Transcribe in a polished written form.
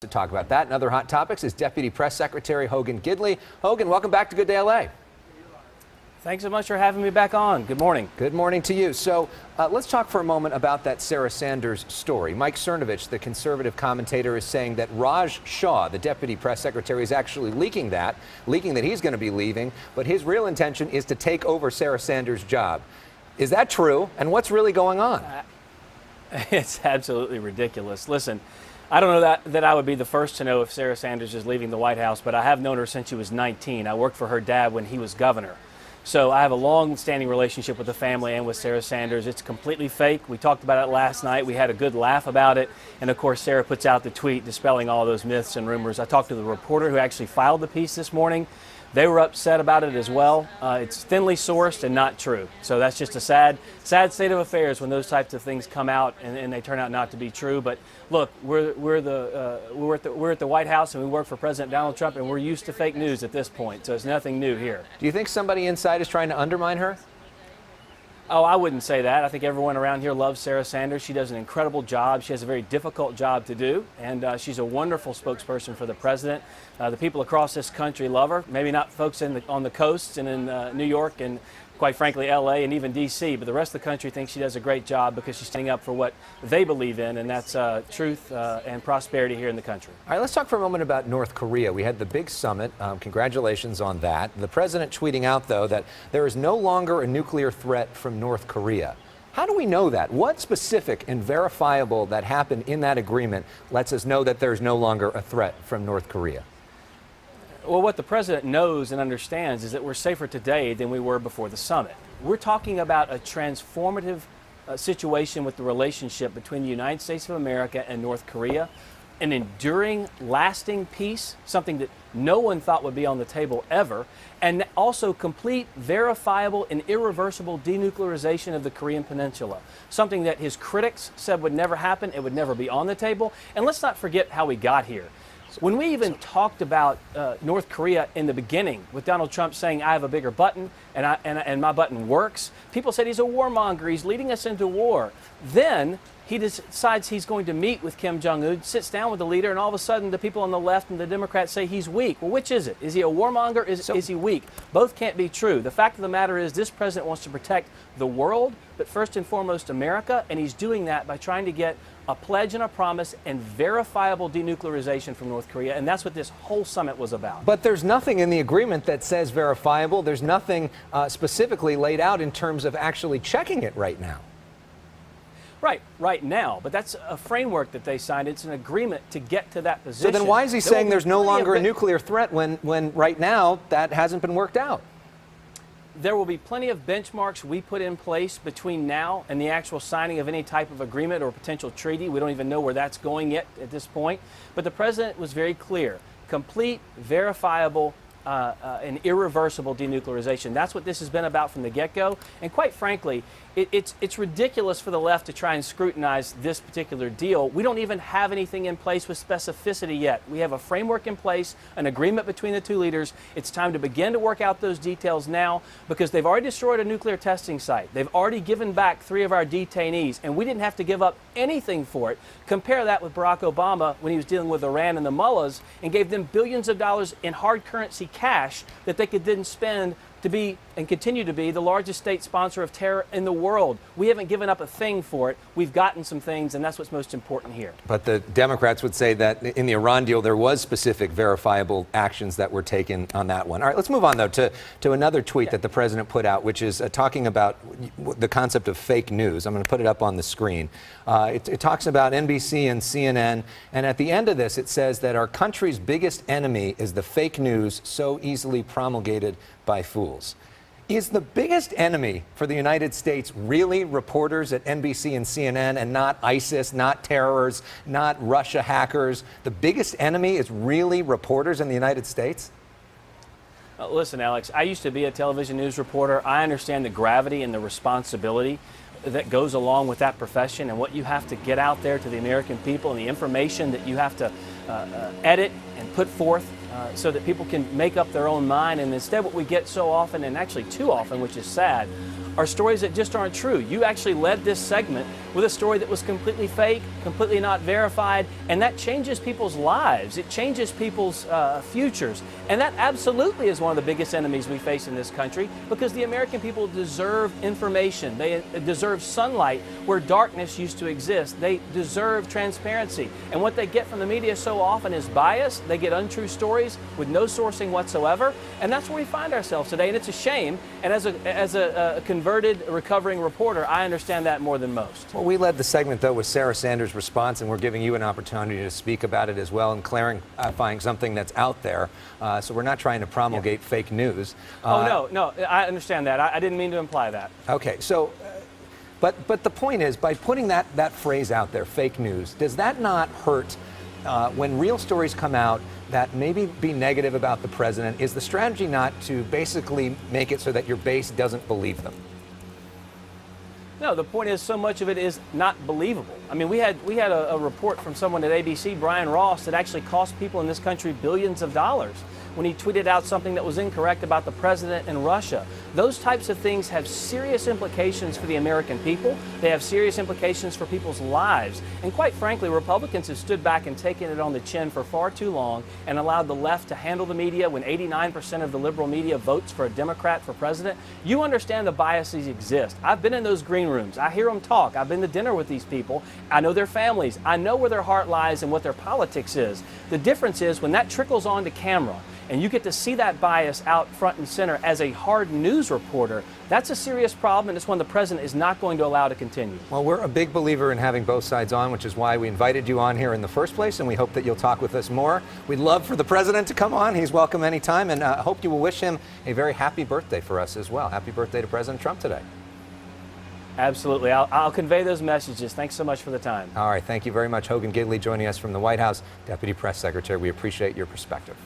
To talk about that and other hot topics is Deputy Press Secretary Hogan Gidley. Hogan, welcome back to Good Day L.A. Thanks so much for having me back on. Good morning. Good morning to you. So let's talk for a moment about that Sarah Sanders story. Mike Cernovich, the conservative commentator, is saying that Raj Shah, the Deputy Press Secretary, is actually leaking that he's going to be leaving, but his real intention is to take over Sarah Sanders' job. Is that true? And what's really going on? It's absolutely ridiculous. Listen, I don't know that I would be the first to know if Sarah Sanders is leaving the White House, but I have known her since she was 19. I worked for her dad when he was governor. So I have a long-standing relationship with the family and with Sarah Sanders. It's completely fake. We talked about it last night. We had a good laugh about it. And, of course, Sarah puts out the tweet dispelling all those myths and rumors. I talked to the reporter who actually filed the piece this morning. They were upset about it as well. It's thinly sourced and not true. So that's just a sad state of affairs when those types of things come out and they turn out not to be true. But look, we're at the White House and we work for President Donald Trump, and we're used to fake news at this point. So it's nothing new here. Do you think somebody inside is trying to undermine her? Oh, I wouldn't say that. I think everyone around here loves Sarah Sanders. She does an incredible job. She has a very difficult job to do, and she's a wonderful spokesperson for the president. The people across this country love her. Maybe not folks on the coasts and in New York and, quite frankly, L.A. and even D.C., but the rest of the country thinks she does a great job because she's standing up for what they believe in, and that's truth and prosperity here in the country. All right, let's talk for a moment about North Korea. We had the big summit. Congratulations on that. The president tweeting out, though, that there is no longer a nuclear threat from North Korea. How do we know that? What specific and verifiable that happened in that agreement lets us know that there's no longer a threat from North Korea? Well, what the president knows and understands is that we're safer today than we were before the summit. We're talking about a transformative situation with the relationship between the United States of America and North Korea, an enduring, lasting peace, something that no one thought would be on the table ever, and also complete, verifiable, and irreversible denuclearization of the Korean Peninsula, something that his critics said would never happen, it would never be on the table. And let's not forget how we got here. When we even talked about North Korea in the beginning, with Donald Trump saying, I have a bigger button and my button works, people said he's a warmonger, he's leading us into war. Then he decides he's going to meet with Kim Jong-un, sits down with the leader, and all of a sudden the people on the left and the Democrats say he's weak. Well, which is it? Is he a warmonger? Is he weak? Both can't be true. The fact of the matter is this president wants to protect the world, but first and foremost America, and he's doing that by trying to get a pledge and a promise and verifiable denuclearization from North Korea, and that's what this whole summit was about. But there's nothing in the agreement that says verifiable. There's nothing specifically laid out in terms of actually checking it right now. Right now, but that's a framework that they signed. It's an agreement to get to that position. So then why is he saying there's no longer a nuclear threat when right now that hasn't been worked out? There will be plenty of benchmarks we put in place between now and the actual signing of any type of agreement or potential treaty. We don't even know where that's going yet at this point. But the president was very clear. Complete, verifiable, and irreversible denuclearization. That's what this has been about from the get-go. And quite frankly, it's ridiculous for the left to try and scrutinize this particular deal. We don't even have anything in place with specificity yet. We have a framework in place, an agreement between the two leaders. It's time to begin to work out those details now, because they've already destroyed a nuclear testing site. They've already given back 3 of our detainees, and we didn't have to give up anything for it. Compare that with Barack Obama when he was dealing with Iran and the mullahs and gave them billions of dollars in hard currency cash that they could then spend to be and continue to be the largest state sponsor of terror in the world. We haven't given up a thing for it. We've gotten some things, and that's what's most important here. But the Democrats would say that in the Iran deal, there was specific verifiable actions that were taken on that one. All right, let's move on, though, to another tweet that the president put out, which is talking about the concept of fake news. I'm going to put it up on the screen. It talks about NBC and CNN, and at the end of this, it says that our country's biggest enemy is the fake news so easily promulgated by fools. Is the biggest enemy for the United States really reporters at NBC and CNN and not ISIS, not terrorists, not Russia hackers? The biggest enemy is really reporters in the United States? Listen, Alex, I used to be a television news reporter. I understand the gravity and the responsibility that goes along with that profession and what you have to get out there to the American people and the information that you have to edit and put forth so that people can make up their own mind. And instead what we get so often, and actually too often, which is sad, are stories that just aren't true. You actually led this segment with a story that was completely fake, completely not verified, and that changes people's lives. It changes people's futures. And that absolutely is one of the biggest enemies we face in this country, because the American people deserve information. They deserve sunlight where darkness used to exist. They deserve transparency. And what they get from the media so often is bias. They get untrue stories with no sourcing whatsoever. And that's where we find ourselves today. And it's a shame. And as a converted, recovering reporter, I understand that more than most. Well, we led the segment, though, with Sarah Sanders' response, and we're giving you an opportunity to speak about it as well and clarifying something that's out there. So we're not trying to promulgate fake news. Oh, no, I understand that. I didn't mean to imply that. Okay, so, but the point is, by putting that phrase out there, fake news, does that not hurt when real stories come out that maybe be negative about the president? Is the strategy not to basically make it so that your base doesn't believe them? No, the point is so much of it is not believable. I mean, we had a report from someone at ABC, Brian Ross, that actually cost people in this country billions of dollars when he tweeted out something that was incorrect about the president and Russia. Those types of things have serious implications for the American people. They have serious implications for people's lives. And quite frankly, Republicans have stood back and taken it on the chin for far too long and allowed the left to handle the media when 89% of the liberal media votes for a Democrat for president. You understand the biases exist. I've been in those green rooms. I hear them talk. I've been to dinner with these people. I know their families. I know where their heart lies and what their politics is. The difference is when that trickles onto camera, and you get to see that bias out front and center as a hard news reporter, that's a serious problem, and it's one the president is not going to allow to continue. Well, we're a big believer in having both sides on, which is why we invited you on here in the first place, and we hope that you'll talk with us more. We'd love for the president to come on. He's welcome anytime, and I hope you will wish him a very happy birthday for us as well. Happy birthday to President Trump today. Absolutely. I'll convey those messages. Thanks so much for the time. All right. Thank you very much. Hogan Gidley joining us from the White House, Deputy Press Secretary. We appreciate your perspective.